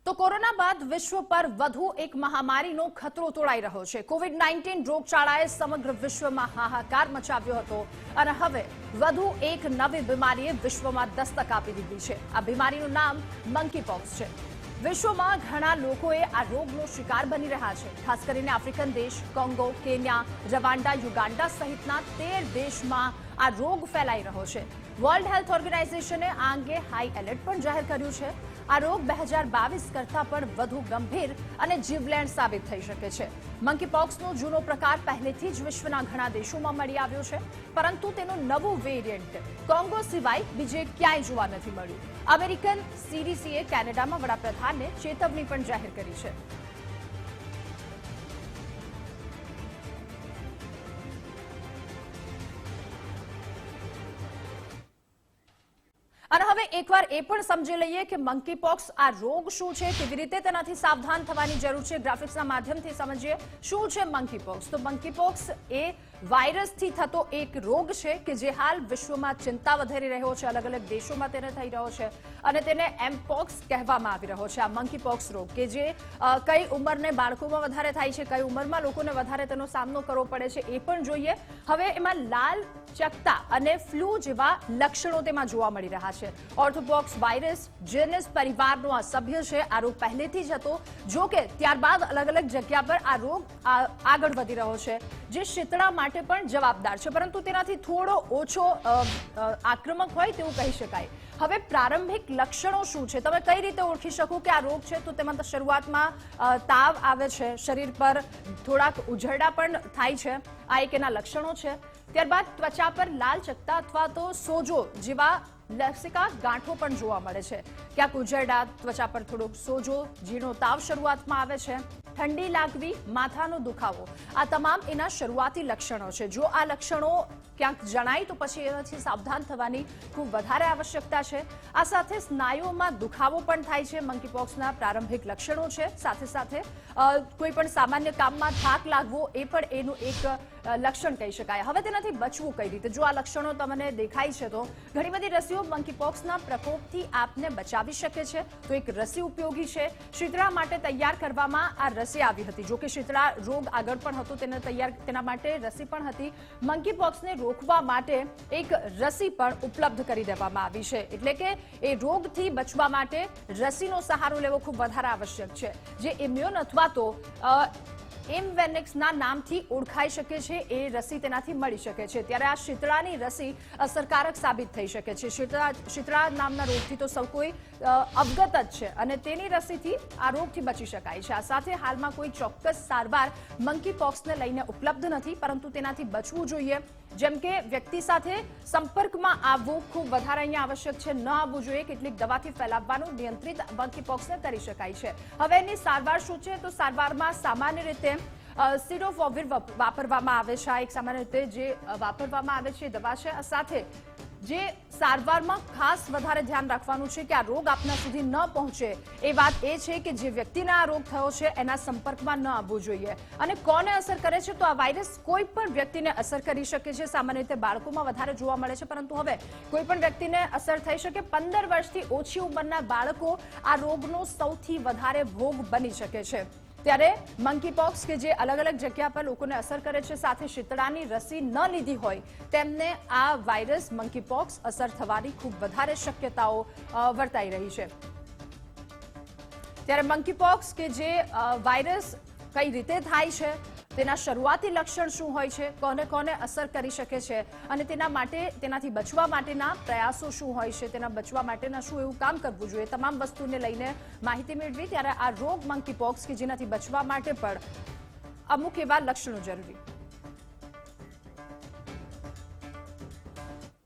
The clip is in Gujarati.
તો કોરોના બાદ વિશ્વ પર વધુ એક મહામારીનો ખતરો તોળાઈ રહ્યો છે। કોવિડ-19 રોગચાળાએ સમગ્ર વિશ્વમાં હાહાકાર મચાવ્યો હતો અને હવે વધુ એક નવી બીમારીએ વિશ્વમાં દસ્તક આપી દીધી છે। આ બીમારીનું નામ મંકીપોક્સ છે। વિશ્વમાં ઘણા લોકોએ આ રોગનો શિકાર બની રહ્યા છે। ખાસ કરીને આફ્રિકન દેશ, કોંગો, કેન્યા, રવાંડા, યુગાન્ડા સહિતના 13 દેશમાં આ રોગ ફેલાઈ રહ્યો છે। વર્લ્ડ હેલ્થ ઓર્ગેનાઇઝેશને આ અંગે હાઈ એલર્ટ પણ જાહેર કર્યું છે। આ રોગ 2022 કરતાં પણ વધુ ગંભીર અને જીવલેણ સાબિત થઈ શકે છે। મંકીપોક્સનો જૂનો પ્રકાર પહેલેથી જ વિશ્વના ઘણા દેશોમાં મળી આવ્યો છે, પરંતુ તેનું નવું વેરિયન્ટ કોંગો સિવાય બીજે ક્યાંય જોવા નથી મળ્યું। અમેરિકન CDCએ કેનેડામાં વડાપ્રધાનને ચેતવણી પણ જાહેર કરી છે। અને હવે એકવાર એ પણ સમજી લઈએ કે મંકીપોક્સ આ રોગ શું છે, કેવી રીતે તેનાથી સાવધાન થવાની જરૂર છે। ગ્રાફિક્સના માધ્યમથી સમજીએ શું છે મંકીપોક્સ। તો મંકીપોક્સ એ વાયરસથી થતો એક રોગ છે કે જે હાલ વિશ્વમાં ચિંતા વધારી રહ્યો છે। અલગ અલગ દેશોમાં તેને થઈ રહ્યો છે અને તેને એમપોક્સ કહેવામાં આવી રહ્યો છે। આ મંકીપોક્સ રોગ કે જે કઈ ઉંમરને બાળકોમાં વધારે થાય છે, કઈ ઉંમરમાં લોકોને વધારે તેનો સામનો કરવો પડે છે એ પણ જોઈએ। હવે એમાં લાલ ચકતા અને ફ્લૂ જેવા લક્ષણો તેમાં જોવા મળી રહ્યા છે। ઓર્થોપોક્સ વાયરસ જેનસ પરિવારનો આ સભ્ય છે। આ રોગ પહેલેથી જ હતો, જો કે ત્યારબાદ અલગ અલગ જગ્યા પર આ રોગ આગળ વધી રહ્યો છે, જે શીતળા માટે પણ જવાબદાર છે, પરંતુ તેનાથી થોડો ઓછો આક્રમક હોય તેવું કહી શકાય। હવે પ્રારંભિક લક્ષણો શું છે, તમે કઈ રીતે ઓળખી શકો કે આ રોગ છે? તો તેમાં શરૂઆતમાં તાવ આવે છે, શરીર પર થોડાક ઉઝરડા પણ થાય છે, આ એક એના લક્ષણો છે। ત્યારબાદ ત્વચા પર લાલ ચકતા અથવા તો સોજો જેવા લસિકા ગાંઠો પણ જોવા મળે છે। ક્યાંક ઉઝરડા, ત્વચા પર થોડોક સોજો, ઝીણો તાવ શરૂઆતમાં આવે છે, ઠંડી લાગવી, માથાનો દુખાવો, આ તમામ એના શરૂઆતી લક્ષણો છે। જો આ લક્ષણો ક્યાંક જણાય તો પછી એનાથી સાવધાન થવાની ખૂબ વધારે આવશ્યકતા છે। આ સાથે સ્નાયુઓમાં દુખાવો પણ થાય છે, મંકીપોક્સના પ્રારંભિક લક્ષણો છે। સાથે સાથે કોઈ પણ સામાન્ય કામમાં થાક લાગવો એ પણ એનું એક લક્ષણ કહી શકાય। હવે તેનાથી બચવું કઈ રીતે? જો આ લક્ષણો તમને દેખાય છે તો ઘણી બધી રસીઓ મંકીપોક્સના પ્રકોપથી આપને બચાવી શકે છે, તો એક રસી ઉપયોગી છે। શીતળા માટે તૈયાર કરવામાં આ રસી આવી હતી, જો કે શીતળા રોગ આગળ પણ હતો, તેના માટે રસી પણ હતી। મંકીપોક્સને રોકવા માટે એક રસી પણ ઉપલબ્ધ કરી દેવામાં આવી છે, એટલે કે એ રોગથી બચવા માટે રસીનો સહારો લેવો ખૂબ વધારે આવશ્યક છે, જે ઇમ્યુન અથવા તો એમવેનેક્સના નામથી ઓળખાઈ શકે છે। એ રસી તેનાથી મળી શકે છે। ત્યારે આ શીતળાની રસી અસરકારક સાબિત થઈ શકે છે। શીતળા નામના રોગથી તો સૌ કોઈ અવગત જ છે અને તેની રસીથી આ રોગથી બચી શકાય છે। આ સાથે હાલમાં કોઈ ચોક્કસ સારવાર મંકીપોક્સને લઈને ઉપલબ્ધ નથી, પરંતુ તેનાથી બચવું જોઈએ। જેમ કે વ્યક્તિ સાથે સંપર્કમાં આવવું ખૂબ વધારે અહીંયા આવશ્યક છે, ન આવવું જોઈએ। કેટલીક દવાથી ફેલાવવાનું નિયંત્રિત મંકીપોક્સને કરી શકાય છે। હવે એની સારવાર શું છે? તો સારવારમાં સામાન્ય રીતે સિડોફોવિર વાપરવામાં આવે છે। આ એક સામાન્ય રીતે જે વાપરવામાં આવે છે દવા છે। આ સાથે જે સારવારમાં ખાસ વધારે ધ્યાન રાખવાનું છે કે આ રોગ આપના સુધી ન પહોંચે, એ વાત એ છે કે જે વ્યક્તિને આ રોગ થયો છે એના સંપર્કમાં ન આવવું જોઈએ। અને કોને અસર કરે છે? તો આ વાયરસ કોઈ પણ વ્યક્તિને અસર કરી શકે છે। સામાન્ય રીતે બાળકોમાં વધારે જોવા મળે છે, પરંતુ હવે કોઈ પણ વ્યક્તિને અસર થઈ શકે। 15 વર્ષથી ઓછી ઉંમરના બાળકો આ રોગનો સૌથી વધારે ભોગ બની શકે છે। ત્યારે મંકીપોક્સ કે જે અલગ અલગ જગ્યા પર લોકોને અસર કરે છે, સાથે શીતળાની રસી ન લીધી હોય તેમને આ વાયરસ મંકીપોક્સ અસર થવાની ખૂબ વધારે શક્યતાઓ વર્તાઈ રહી છે। ત્યારે મંકીપોક્સ કે જે વાયરસ કઈ રીતે થાય છે, તેના શરૂઆતી લક્ષણ શું હોય છે, કોને કોને અસર કરી શકે છે અને તેનાથી બચવા માટેના પ્રયાસો શું હોય છે, તેના બચવા માટેના શું એવું કામ કરવું જોઈએ, તમામ વસ્તુને લઈને માહિતી મેળવી। ત્યારે આ રોગ મંકીપોક્સ કે જેનાથી બચવા માટે પણ અમુક એવા લક્ષણો જરૂરી